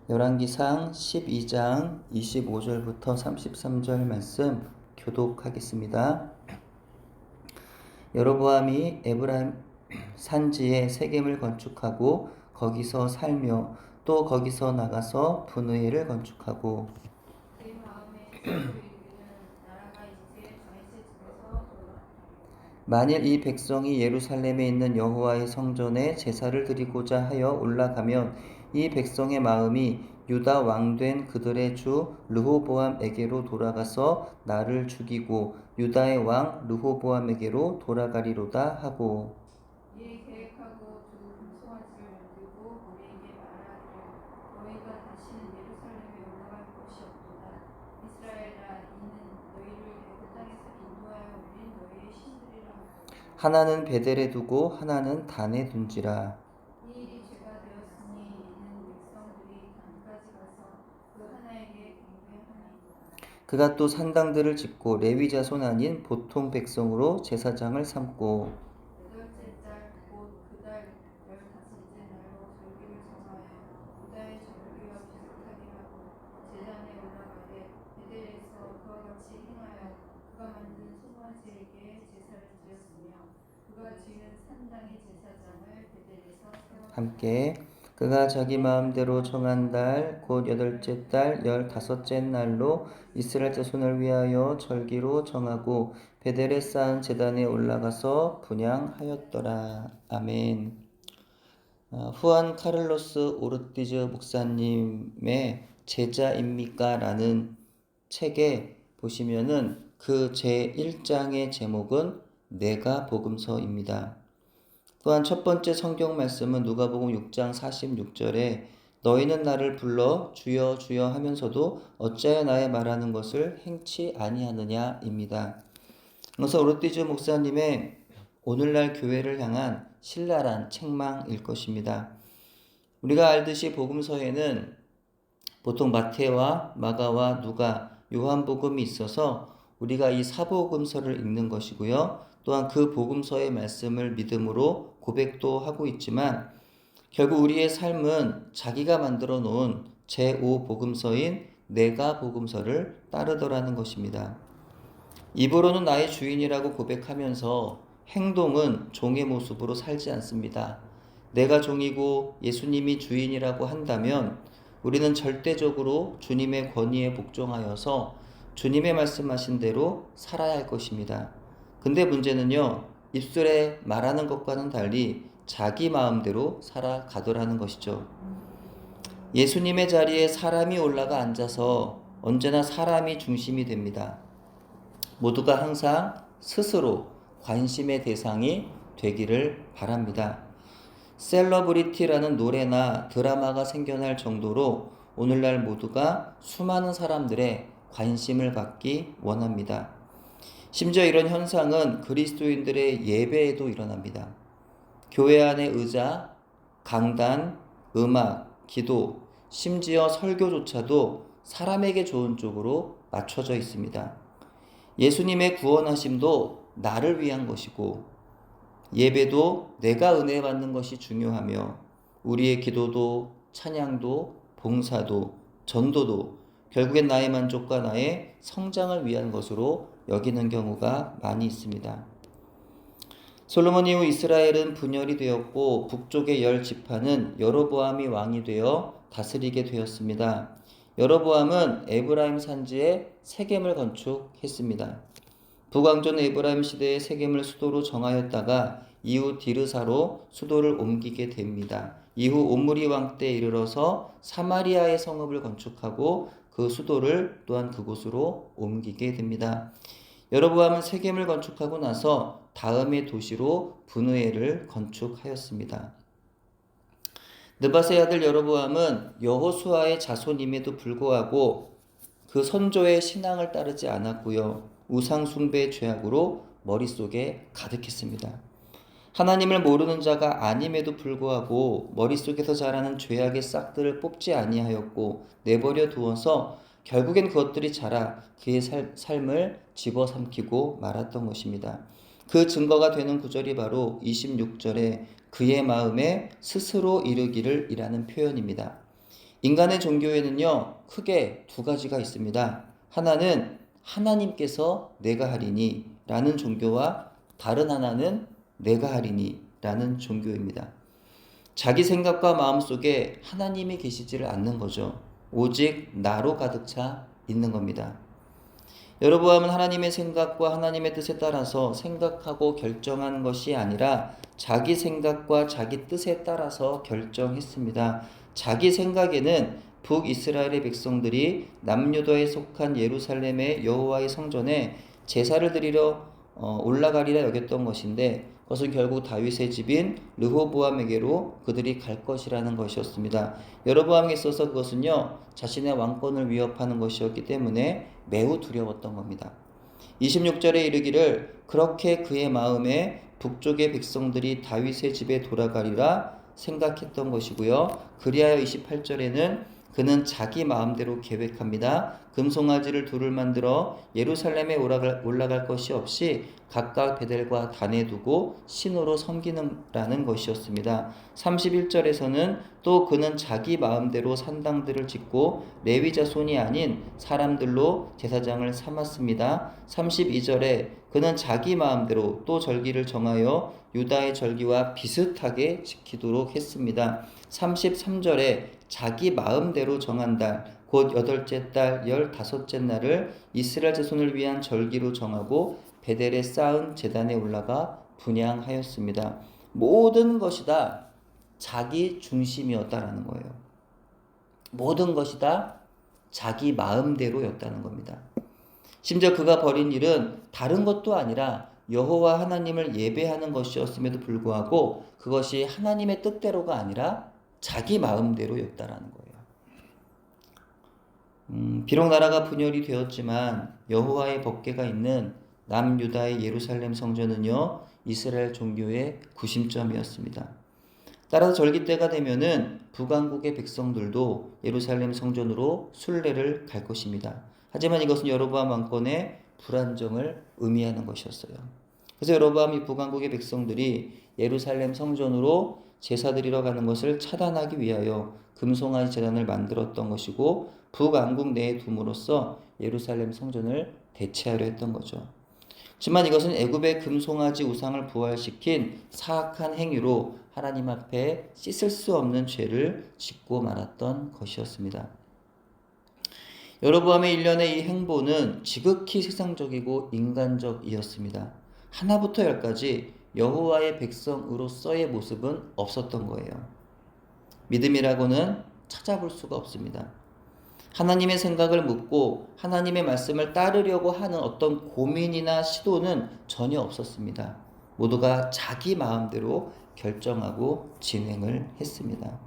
열왕기상 12장 25절부터 33절 말씀 교독하겠습니다. 여로보암이 에브라임 산지에 세겜을 건축하고 거기서 살며 또 거기서 나가서 분의회를 건축하고 만일 이 백성이 예루살렘에 있는 여호와의 성전에 제사를 드리고자 하여 올라가면 이 백성의 마음이 유다 왕된 그들의 주 르호보암에게로 돌아가서 나를 죽이고 유다의 왕 르호보암에게로 돌아가리로다 하고 이에 계획하고 두 금송아지를 만들고 우리에게 말하기를 너희가 다시는 예루살렘에 올라갈 곳이 없도다. 이스라엘아, 이는 너희를 애굽 땅에서 인도하여 올린 너희의 신들이라 하고 하나는 베델에 두고 하나는 단에 둔지라. 이 일이 죄가 되었으니 이는 백성들이 단까지 가서 그 하나에게 경배하나이다. 그가 또 산당들을 짓고 레위 자손 아닌 보통 백성으로 제사장을 삼고 여덟째 달 곧 그달 15째 날로 절기를 정하여 유다의 절기와 비슷하게 하고 제단에 올라가되 베델에서 그와 같이 행하여 그가 만든 송아지에게 제사를 드렸으며 그가 지은 산당의 제사장을 베델에서 세웠다. 함께 그가 자기 마음대로 정한 달 곧 여덟째 달 15째 날로 이스라엘 자손을 위하여 절기로 정하고 베델에 쌓은 제단에 올라가서 분향하였더라. 아멘. 후안 카를로스 오르티즈 목사님의 제자입니까? 라는 책에 보시면은 그 제1장의 제목은 내가 복음서입니다. 또한 첫 번째 성경 말씀은 누가복음 6장 46절에 너희는 나를 불러 주여 주여 하면서도 어찌하여 나의 말하는 것을 행치 아니하느냐입니다. 그래서 오르티즈 목사님의 오늘날 교회를 향한 신랄한 책망일 것입니다. 우리가 알듯이 복음서에는 보통 마태와 마가와 누가, 요한복음이 있어서 우리가 이 사복음서를 읽는 것이고요. 또한 그 복음서의 말씀을 믿음으로 고백도 하고 있지만 결국 우리의 삶은 자기가 만들어 놓은 제5복음서인 내가 복음서를 따르더라는 것입니다. 입으로는 나의 주인이라고 고백하면서 행동은 종의 모습으로 살지 않습니다. 내가 종이고 예수님이 주인이라고 한다면 우리는 절대적으로 주님의 권위에 복종하여서 주님의 말씀하신 대로 살아야 할 것입니다. 근데 문제는요, 입술에 말하는 것과는 달리 자기 마음대로 살아가더라는 것이죠. 예수님의 자리에 사람이 올라가 앉아서 언제나 사람이 중심이 됩니다. 모두가 항상 스스로 관심의 대상이 되기를 바랍니다. 셀러브리티라는 노래나 드라마가 생겨날 정도로 오늘날 모두가 수많은 사람들의 관심을 받기 원합니다. 심지어 이런 현상은 그리스도인들의 예배에도 일어납니다. 교회 안의 의자, 강단, 음악, 기도, 심지어 설교조차도 사람에게 좋은 쪽으로 맞춰져 있습니다. 예수님의 구원하심도 나를 위한 것이고 예배도 내가 은혜 받는 것이 중요하며 우리의 기도도 찬양도 봉사도 전도도 결국엔 나의 만족과 나의 성장을 위한 것으로 여기는 경우가 많이 있습니다. 솔로몬 이후 이스라엘은 분열이 되었고 북쪽의 10지파는 여로보암이 왕이 되어 다스리게 되었습니다. 여로보암은 에브라임 산지에 세겜을 건축했습니다. 북왕조는 에브라임 시대에 세겜을 수도로 정하였다가 이후 디르사로 수도를 옮기게 됩니다. 이후 옴므리 왕 때에 이르러서 사마리아의 성읍을 건축하고 그 수도를 또한 그곳으로 옮기게 됩니다. 여로보암은 세겜을 건축하고 나서 다음의 도시로 분의회를 건축하였습니다. 느밧의 아들 여로보암은 여호수아의 자손임에도 불구하고 그 선조의 신앙을 따르지 않았고요. 우상 숭배의 죄악으로 머릿속에 가득했습니다. 하나님을 모르는 자가 아님에도 불구하고 머릿속에서 자라는 죄악의 싹들을 뽑지 아니하였고 내버려 두어서 결국엔 그것들이 자라 그의 삶을 집어삼키고 말았던 것입니다. 그 증거가 되는 구절이 바로 26절에 그의 마음에 스스로 이르기를 이라는 표현입니다. 인간의 종교에는요, 크게 두 가지가 있습니다. 하나는 하나님께서 내가 하리니 라는 종교와 다른 하나는 내가 하리니 라는 종교입니다. 자기 생각과 마음 속에 하나님이 계시지를 않는 거죠. 오직 나로 가득 차 있는 겁니다. 여로보암은 하나님의 생각과 하나님의 뜻에 따라서 생각하고 결정한 것이 아니라 자기 생각과 자기 뜻에 따라서 결정했습니다. 자기 생각에는 북이스라엘의 백성들이 남유다에 속한 예루살렘의 여호와의 성전에 제사를 드리러 올라가리라 여겼던 것인데 그것은 결국 다윗의 집인 르호보암에게로 그들이 갈 것이라는 것이었습니다. 여로보암에 있어서 그것은요, 자신의 왕권을 위협하는 것이었기 때문에 매우 두려웠던 겁니다. 26절에 이르기를 그렇게 그의 마음에 북쪽의 백성들이 다윗의 집에 돌아가리라 생각했던 것이고요. 그리하여 28절에는 그는 자기 마음대로 계획합니다. 금송아지를 둘을 만들어 예루살렘에 올라갈 것이 없이 각각 베델과 단에 두고 신으로 섬기는라는 것이었습니다. 31절에서는 또 그는 자기 마음대로 산당들을 짓고 레위 자손이 아닌 사람들로 제사장을 삼았습니다. 32절에 그는 자기 마음대로 또 절기를 정하여 유다의 절기와 비슷하게 지키도록 했습니다. 33절에 자기 마음대로 정한 달, 곧 8째 달 15째 날을 이스라엘 자손을 위한 절기로 정하고 베델에 쌓은 제단에 올라가 분향하였습니다. 모든 것이 다 자기 중심이었다라는 거예요. 모든 것이 다 자기 마음대로였다는 겁니다. 심지어 그가 벌인 일은 다른 것도 아니라 여호와 하나님을 예배하는 것이었음에도 불구하고 그것이 하나님의 뜻대로가 아니라 자기 마음대로였다라는 거예요. 비록 나라가 분열이 되었지만 여호와의 법궤가 있는 남유다의 예루살렘 성전은요, 이스라엘 종교의 구심점이었습니다. 따라서 절기 때가 되면은 북왕국의 백성들도 예루살렘 성전으로 순례를 갈 것입니다. 하지만 이것은 여로보암 왕권의 불안정을 의미하는 것이었어요. 그래서 여로보암이 북왕국의 백성들이 예루살렘 성전으로 제사 드리러 가는 것을 차단하기 위하여 금송아지 제단을 만들었던 것이고 북왕국 내에 둠으로써 예루살렘 성전을 대체하려 했던 거죠. 하지만 이것은 애굽의 금송아지 우상을 부활시킨 사악한 행위로 하나님 앞에 씻을 수 없는 죄를 짓고 말았던 것이었습니다. 여로보암의 일련의 이 행보는 지극히 세상적이고 인간적이었습니다. 하나부터 열까지 여호와의 백성으로서의 모습은 없었던 거예요. 믿음이라고는 찾아볼 수가 없습니다. 하나님의 생각을 묻고 하나님의 말씀을 따르려고 하는 어떤 고민이나 시도는 전혀 없었습니다. 모두가 자기 마음대로 결정하고 진행을 했습니다.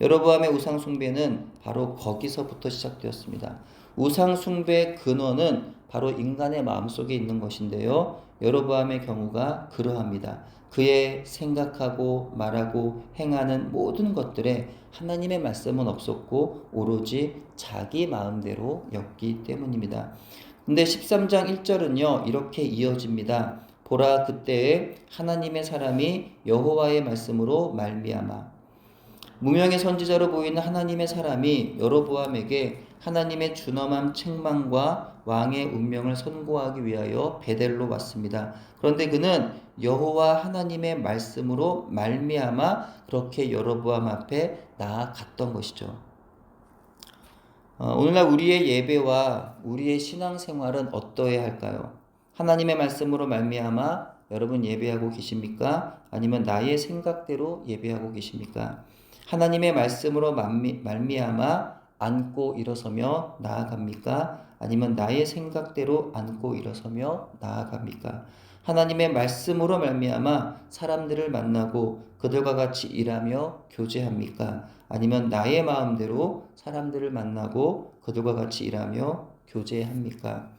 여로보암의 우상숭배는 바로 거기서부터 시작되었습니다. 우상숭배의 근원은 바로 인간의 마음속에 있는 것인데요. 여로보암의 경우가 그러합니다. 그의 생각하고 말하고 행하는 모든 것들에 하나님의 말씀은 없었고 오로지 자기 마음대로였기 때문입니다. 근데 13장 1절은요, 이렇게 이어집니다. 보라, 그때에 하나님의 사람이 여호와의 말씀으로 말미암아 무명의 선지자로 보이는 하나님의 사람이 여로보암에게 하나님의 준엄한 책망과 왕의 운명을 선고하기 위하여 베델로 왔습니다. 그런데 그는 여호와 하나님의 말씀으로 말미암아 그렇게 여로보암 앞에 나아갔던 것이죠. 오늘날 우리의 예배와 우리의 신앙생활은 어떠해야 할까요? 하나님의 말씀으로 말미암아 여러분 예배하고 계십니까? 아니면 나의 생각대로 예배하고 계십니까? 하나님의 말씀으로 말미암아 앉고 일어서며 나아갑니까? 아니면 나의 생각대로 앉고 일어서며 나아갑니까? 하나님의 말씀으로 말미암아 사람들을 만나고 그들과 같이 일하며 교제합니까? 아니면 나의 마음대로 사람들을 만나고 그들과 같이 일하며 교제합니까?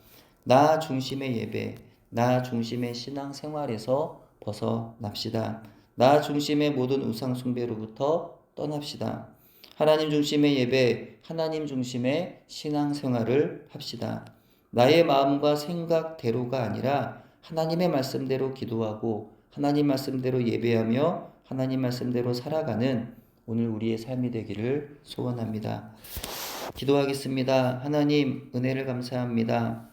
나 중심의 예배, 나 중심의 신앙생활에서 벗어납시다. 나 중심의 모든 우상 숭배로부터 떠납시다. 하나님 중심의 예배, 하나님 중심의 신앙생활을 합시다. 나의 마음과 생각대로가 아니라 하나님의 말씀대로 기도하고 하나님 말씀대로 예배하며 하나님 말씀대로 살아가는 오늘 우리의 삶이 되기를 소원합니다. 기도하겠습니다. 하나님, 은혜를 감사합니다.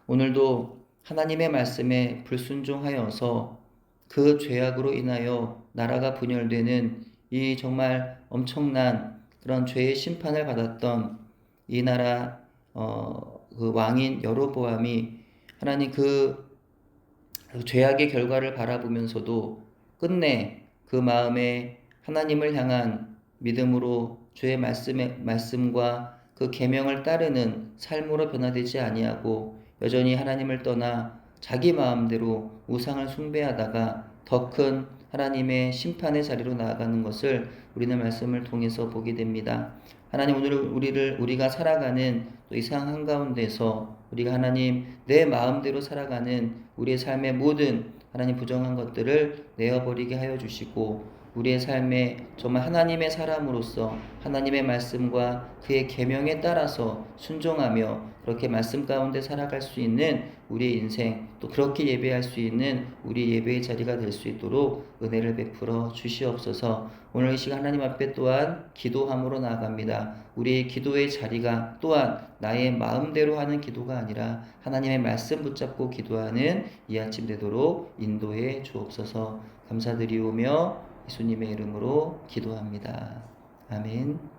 오늘도 하나님의 말씀에 불순종하여서 그 죄악으로 인하여 나라가 분열되는 이 정말 엄청난 그런 죄의 심판을 받았던 이 나라 그 왕인 여로보암이 하나님 그 죄악의 결과를 바라보면서도 끝내 그 마음에 하나님을 향한 믿음으로 주의 말씀과 그 계명을 따르는 삶으로 변화되지 아니하고 여전히 하나님을 떠나 자기 마음대로 우상을 숭배하다가 더 큰 하나님의 심판의 자리로 나아가는 것을 우리는 말씀을 통해서 보게 됩니다. 하나님, 오늘 우리가 살아가는 또 이 상황 한가운데서 우리가 하나님 내 마음대로 살아가는 우리의 삶의 모든 하나님 부정한 것들을 내어버리게 하여 주시고 우리의 삶에 정말 하나님의 사람으로서 하나님의 말씀과 그의 계명에 따라서 순종하며 그렇게 말씀 가운데 살아갈 수 있는 우리의 인생, 또 그렇게 예배할 수 있는 우리 예배의 자리가 될 수 있도록 은혜를 베풀어 주시옵소서. 오늘 이 시간 하나님 앞에 또한 기도함으로 나아갑니다. 우리의 기도의 자리가 또한 나의 마음대로 하는 기도가 아니라 하나님의 말씀 붙잡고 기도하는 이 아침 되도록 인도해 주옵소서. 감사드리오며 예수님의 이름으로 기도합니다. 아멘.